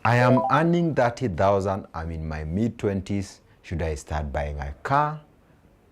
I am earning 30,000. I'm in my mid-20s. Should I start buying a car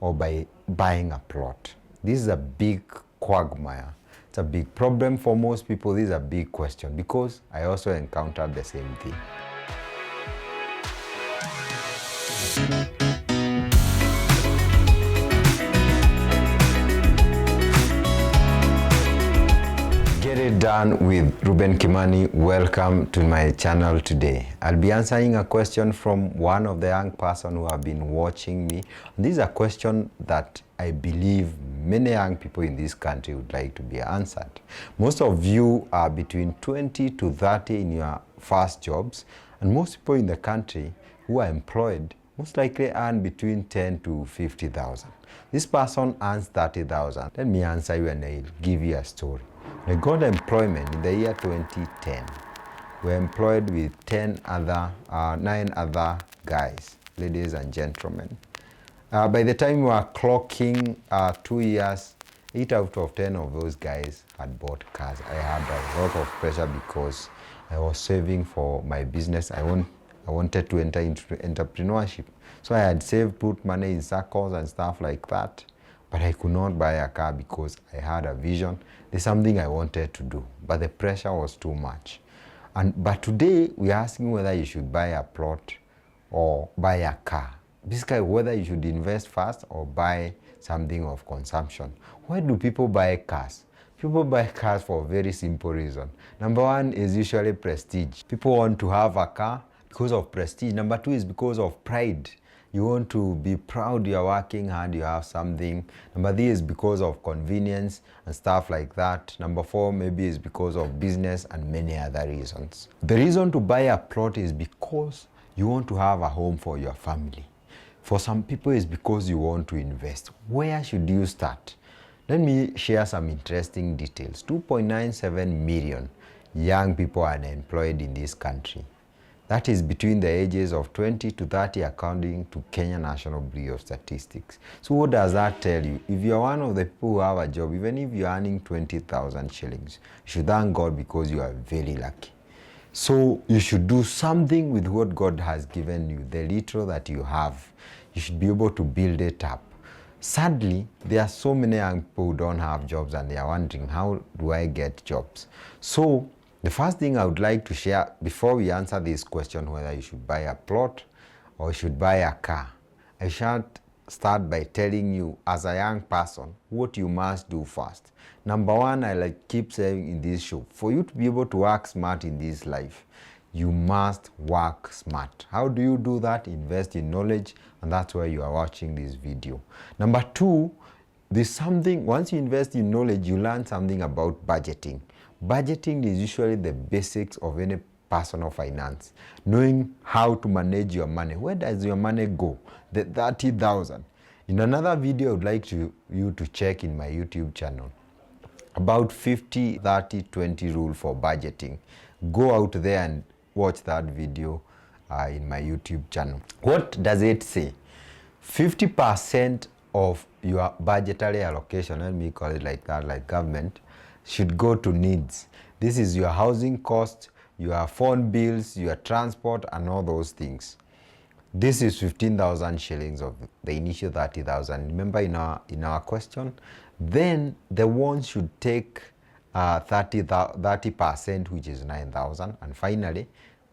or buying a plot? This is a big quagmire. It's a big problem for most people. This is a big question because I also encountered the same thing. Get it done with Ruben Kimani. Welcome to my channel today. I'll be answering a question from one of the young person who have been watching me. This is a question that I believe many young people in this country would like to be answered. Most of you are between 20 to 30 in your first jobs, and most people in the country who are employed most likely earn between 10 to 50,000. This person earns 30,000. Let me answer you and I'll give you a story. I got employment in the year 2010. We're employed with 9 other guys, ladies and gentlemen. By the time we were clocking 2 years, 8 out of 10 of those guys had bought cars. I had a lot of pressure because I was saving for my business. I wanted to enter into entrepreneurship. So I had saved, put money in Saccos and stuff like that. But I could not buy a car because I had a vision. There's something I wanted to do, but the pressure was too much. But today, we're asking whether you should buy a plot or buy a car. Basically, whether you should invest first or buy something of consumption. Why do people buy cars? People buy cars for a very simple reason. Number one is usually prestige. People want to have a car because of prestige. Number two is because of pride. You want to be proud you're working hard, you have something. Number three is because of convenience and stuff like that. Number four maybe is because of business and many other reasons. The reason to buy a plot is because you want to have a home for your family. For some people it's because you want to invest. Where should you start? Let me share some interesting details. 2.97 million young people are unemployed in this country. That is between the ages of 20 to 30 according to Kenya National Bureau of Statistics. So what does that tell you? If you're one of the people who have a job, even if you're earning 20,000 shillings, you should thank God because you are very lucky. So you should do something with what God has given you, the little that you have. You should be able to build it up. Sadly, there are so many young people who don't have jobs and they are wondering, how do I get jobs? So the first thing I would like to share before we answer this question, whether you should buy a plot or you should buy a car, I shall start by telling you as a young person what you must do first. Number one, I keep saying in this show, for you to be able to work smart in this life, you must work smart. How do you do that? Invest in knowledge, and that's why you are watching this video. Number two, there's something, once you invest in knowledge, you learn something about budgeting. Budgeting is usually the basics of any personal finance. Knowing how to manage your money. Where does your money go? The 30,000. In another video, I would like you to check in my YouTube channel about 50-30-20 rule for budgeting. Go out there and watch that video in my YouTube channel. What does it say? 50% of your budgetary allocation, let me call it like that, like government, should go to needs. This is your housing cost, your phone bills, your transport, and all those things. This is 15,000 shillings of the initial 30,000. Remember in our question? Then the ones should take 30%, which is 9,000. And finally,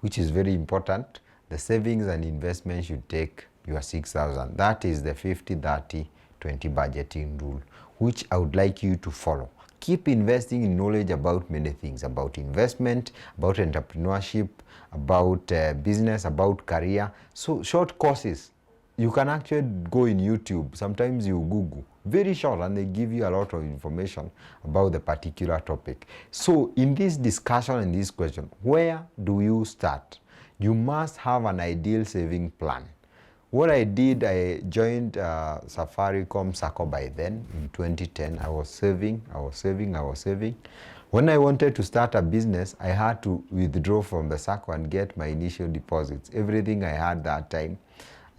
which is very important, the savings and investment should take your 6,000. That is the 50-30-20 budgeting rule, which I would like you to follow. Keep investing in knowledge about many things, about investment, about entrepreneurship, about business, about career. So short courses, you can actually go in YouTube. Sometimes you Google, very short, and they give you a lot of information about the particular topic. So in this discussion and this question, where do you start? You must have an ideal saving plan. What I did, I joined Safaricom Sacco by then in 2010. I was saving. When I wanted to start a business, I had to withdraw from the Sacco and get my initial deposits. Everything I had that time.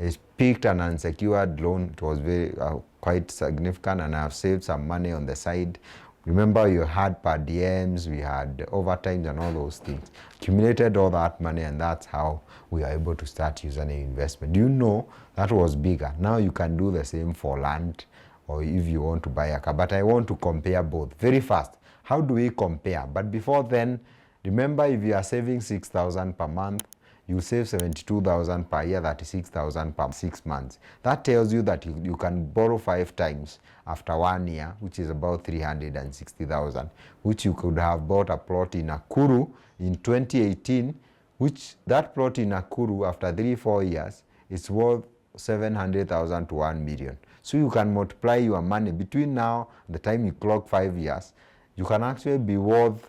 I picked an unsecured loan. It was very quite significant, and I've saved some money on the side. Remember, you had per diems, we had overtimes and all those things. Accumulated all that money, and that's how we are able to start using an investment. Do you know that was bigger? Now you can do the same for land, or if you want to buy a car. But I want to compare both very fast. How do we compare? But before then, remember, if you are saving 6,000 per month, you save 72,000 per year, 36,000 per 6 months. That tells you that you can borrow 5 times after 1 year, which is about 360,000, which you could have bought a plot in Nakuru in 2018, which that plot in Nakuru after 3-4 years is worth 700,000 to 1 million. So you can multiply your money between now and the time you clock 5 years. You can actually be worth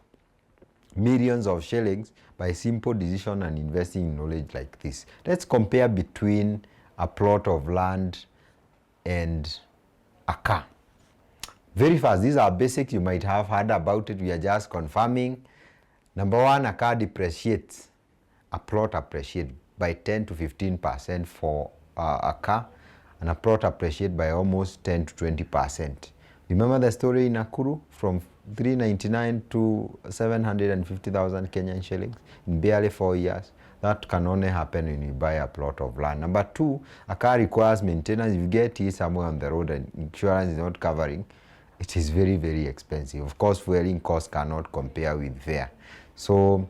millions of shillings by simple decision and investing in knowledge like this. Let's compare between a plot of land and a car. Very fast. These are basics. You might have heard about it. We are just confirming. Number one, a car depreciates. A plot appreciates by 10 to 15% for a car, and a plot appreciates by almost 10 to 20%. Remember the story in Nakuru from 399 to 750,000 Kenyan shillings in barely 4 years? That can only happen when you buy a plot of land. Number two, a car requires maintenance. If you get it somewhere on the road and insurance is not covering, it is very, very expensive. Of course, fueling costs cannot compare with there. So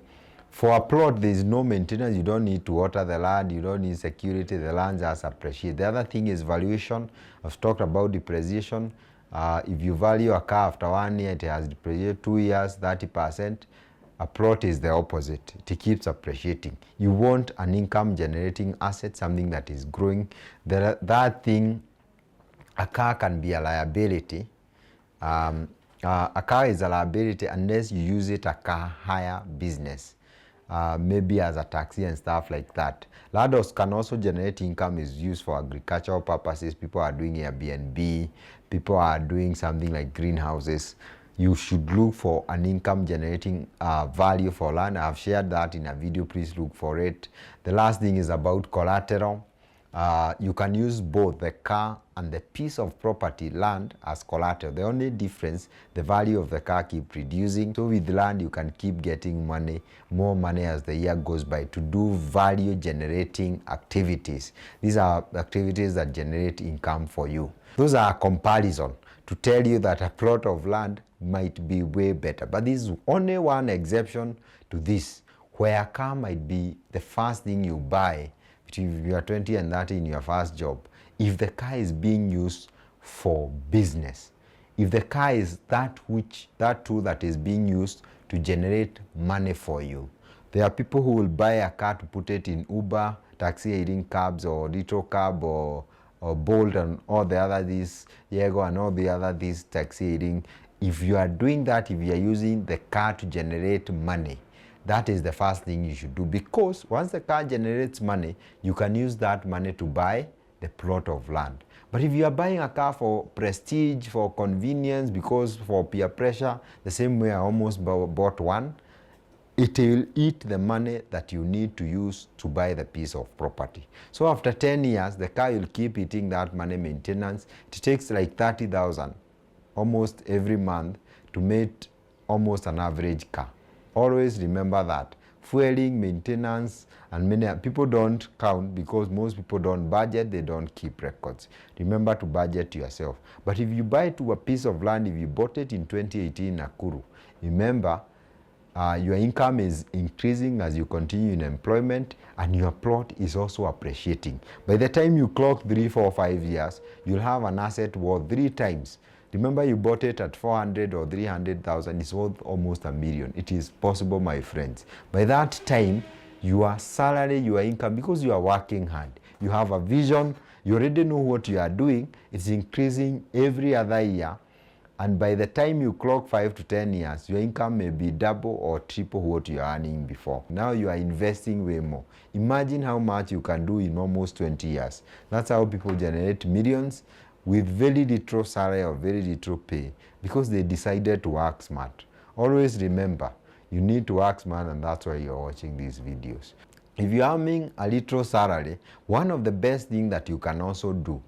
for a plot, there is no maintenance. You don't need to water the land. You don't need security. The land just appreciates. The other thing is valuation. I've talked about depreciation. If you value a car after 1 year, it has depreciated 2 years, 30%. A plot is the opposite. It keeps appreciating. You want an income generating asset, something that is growing. That thing, a car can be a liability. A car is a liability unless you use it a car hire business. Maybe as a taxi and stuff like that. Ladders can also generate income, is used for agricultural purposes. People are doing Airbnb, people are doing something like greenhouses. You should look for an income generating value for land. I've shared that in a video, please look for it. The last thing is about collateral. You can use both the car and the piece of property, land, as collateral. The only difference, the value of the car keep reducing. So with land, you can keep getting money, more money as the year goes by to do value generating activities. These are activities that generate income for you. Those are a comparison to tell you that a plot of land might be way better. But this is only one exception to this, where a car might be the first thing you buy if you are 20 and 30 in your first job, if the car is being used for business, if the car is that tool that is being used to generate money for you. There are people who will buy a car to put it in Uber, taxi hailing cabs, or little cab, or Bolt, and all the other these Yego and all the other these taxi hailing. If you are doing that, if you are using the car to generate money, that is the first thing you should do, because once the car generates money, you can use that money to buy the plot of land. But if you are buying a car for prestige, for convenience, because for peer pressure, the same way I almost bought one, it will eat the money that you need to use to buy the piece of property. So after 10 years, the car will keep eating that money, maintenance. It takes like 30,000 almost every month to make almost an average car. Always remember that. Fueling, maintenance, and many people don't count because most people don't budget, they don't keep records. Remember to budget yourself. But if you buy to a piece of land, if you bought it in 2018 Nakuru, remember your income is increasing as you continue in employment, and your plot is also appreciating. By the time you clock 3, 4, 5 years, you'll have an asset worth 3 times. Remember, you bought it at 400 or 300,000, it's worth almost $1 million. It is possible, my friends. By that time, your salary, your income, because you are working hard, you have a vision, you already know what you are doing, it's increasing every other year. And by the time you clock 5 to 10 years, your income may be double or triple what you are earning before. Now you are investing way more. Imagine how much you can do in almost 20 years. That's how people generate millions with very little salary or very little pay, because they decided to work smart. Always remember, you need to work smart, and that's why you're watching these videos. If you're earning a little salary, one of the best things that you can also do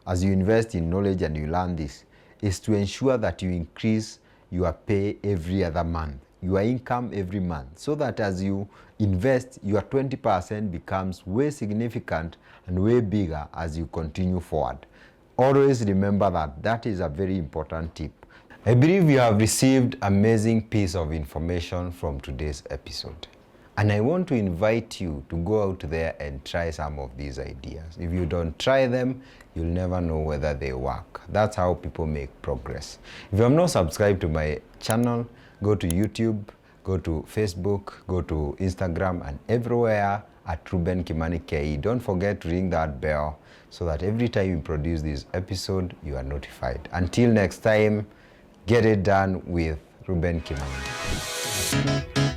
as you invest in knowledge and you learn this is to ensure that you increase your pay every other month, your income every month, so that as you invest, your 20% becomes way significant and way bigger as you continue forward. Always remember that. That is a very important tip. I believe you have received amazing piece of information from today's episode. And I want to invite you to go out there and try some of these ideas. If you don't try them, you'll never know whether they work. That's how people make progress. If you have not subscribed to my channel, go to YouTube, go to Facebook, go to Instagram, and everywhere at Ruben Kimani KE. Don't forget to ring that bell so that every time you produce this episode, you are notified. Until next time, get it done with Ruben Kimani.